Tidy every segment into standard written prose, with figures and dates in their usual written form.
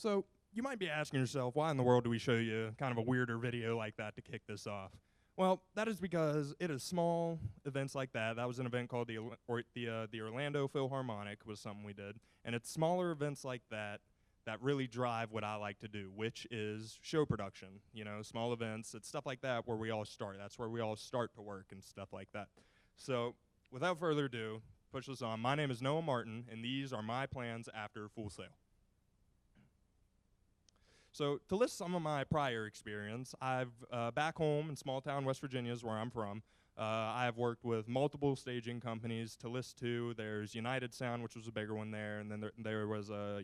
So you might be asking yourself, why in the world do we show you kind of a weirder video like that to kick this off? Well, that is because it is small events like that. That was an event called the Orlando Philharmonic was something we did. And it's smaller events like that that really drive what I like to do, which is show production. You know, small events, it's stuff like that where we all start. That's where we all start to work and stuff like that. So without further ado, push this on. My name is Noah Martin, and these are my plans after Full Sail. So to list some of my prior experience, I've back home in small town West Virginia is where I'm from. I have worked with multiple staging companies. To list two, there's United Sound, which was a bigger one there, and then there was a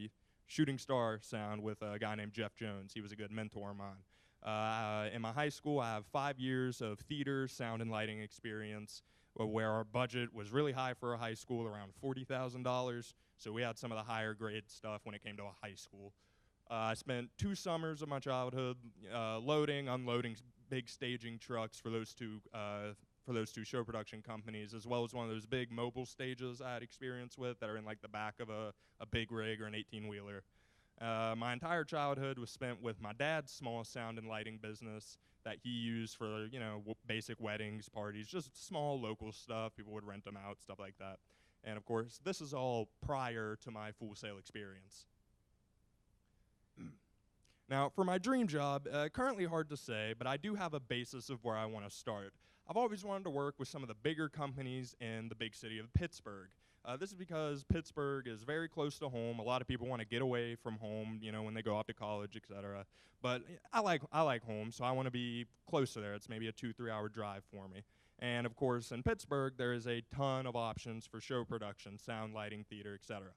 Shooting Star Sound with a guy named Jeff Jones. He was a good mentor of mine. In my high school, I have 5 years of theater, sound, and lighting experience, where our budget was really high for a high school, around $40,000. So we had some of the higher grade stuff when it came to a high school. I spent 2 summers of my childhood loading, unloading big staging trucks for those two show production companies, as well as one of those big mobile stages I had experience with that are in like the back of a big rig or an 18-wheeler. My entire childhood was spent with my dad's small sound and lighting business that he used for, you know, basic weddings, parties, just small local stuff. People would rent them out, stuff like that. And of course, this is all prior to my Full Sail experience. Now, for my dream job, currently hard to say, but I do have a basis of where I want to start. I've always wanted to work with some of the bigger companies in the big city of Pittsburgh. This is because Pittsburgh is very close to home. A lot of people want to get away from home, you know, when they go off to college, etc. But I like home, so I want to be closer there. It's maybe a 2-3 hour drive for me. And of course, in Pittsburgh, there is a ton of options for show production, sound, lighting, theater, etc.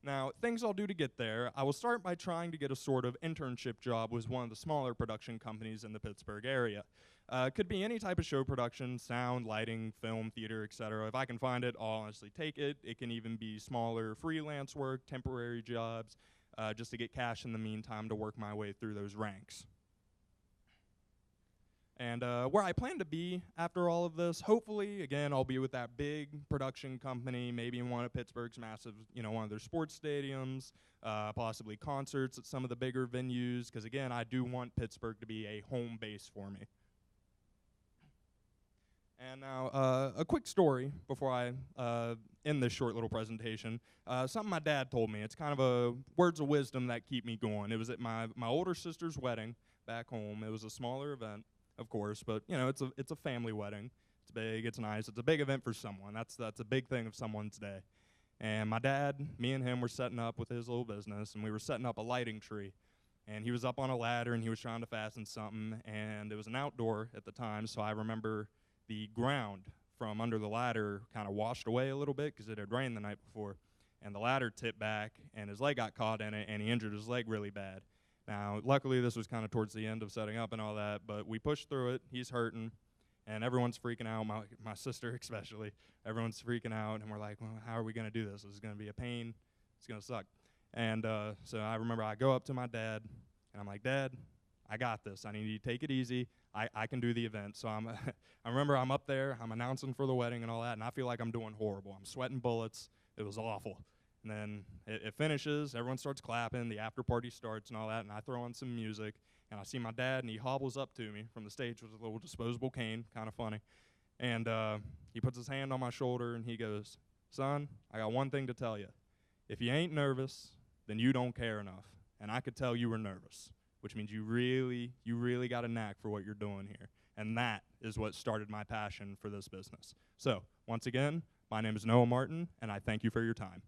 Now, things I'll do to get there, I will start by trying to get a sort of internship job with one of the smaller production companies in the Pittsburgh area. It could be any type of show production, sound, lighting, film, theater, etc. If I can find it, I'll honestly take it. It can even be smaller freelance work, temporary jobs, just to get cash in the meantime to work my way through those ranks. And where I plan to be after all of this, hopefully, again, I'll be with that big production company, maybe in one of Pittsburgh's massive, you know, one of their sports stadiums, possibly concerts at some of the bigger venues, because again, I do want Pittsburgh to be a home base for me. And now, a quick story before I end this short little presentation. Something my dad told me. It's kind of a words of wisdom that keep me going. It was at my older sister's wedding back home. It was a smaller event, of course, but you know, it's a family wedding. It's big, it's nice, it's a big event for someone. That's a big thing of someone's day. And my dad, me and him were setting up with his little business, and we were setting up a lighting tree. And he was up on a ladder, and he was trying to fasten something, and it was an outdoor at the time, so I remember the ground from under the ladder kind of washed away a little bit because it had rained the night before, and the ladder tipped back, and his leg got caught in it, and he injured his leg really bad. Now, luckily, this was kind of towards the end of setting up and all that, but we pushed through it. He's hurting, and everyone's freaking out, my sister especially. Everyone's freaking out, and we're like, well, how are we going to do this? This is going to be a pain. It's going to suck. And so I remember I go up to my dad, and I'm like, Dad, I got this. I need you to take it easy. I can do the event. So I remember I'm up there, I'm announcing for the wedding and all that, and I feel like I'm doing horrible. I'm sweating bullets. It was awful. And then it finishes, everyone starts clapping, the after party starts and all that, and I throw on some music, and I see my dad, and he hobbles up to me from the stage with a little disposable cane, kind of funny. And he puts his hand on my shoulder, and he goes, son, I got one thing to tell you. If you ain't nervous, then you don't care enough. And I could tell you were nervous, which means you really got a knack for what you're doing here. And that is what started my passion for this business. So, once again, my name is Noah Martin, and I thank you for your time.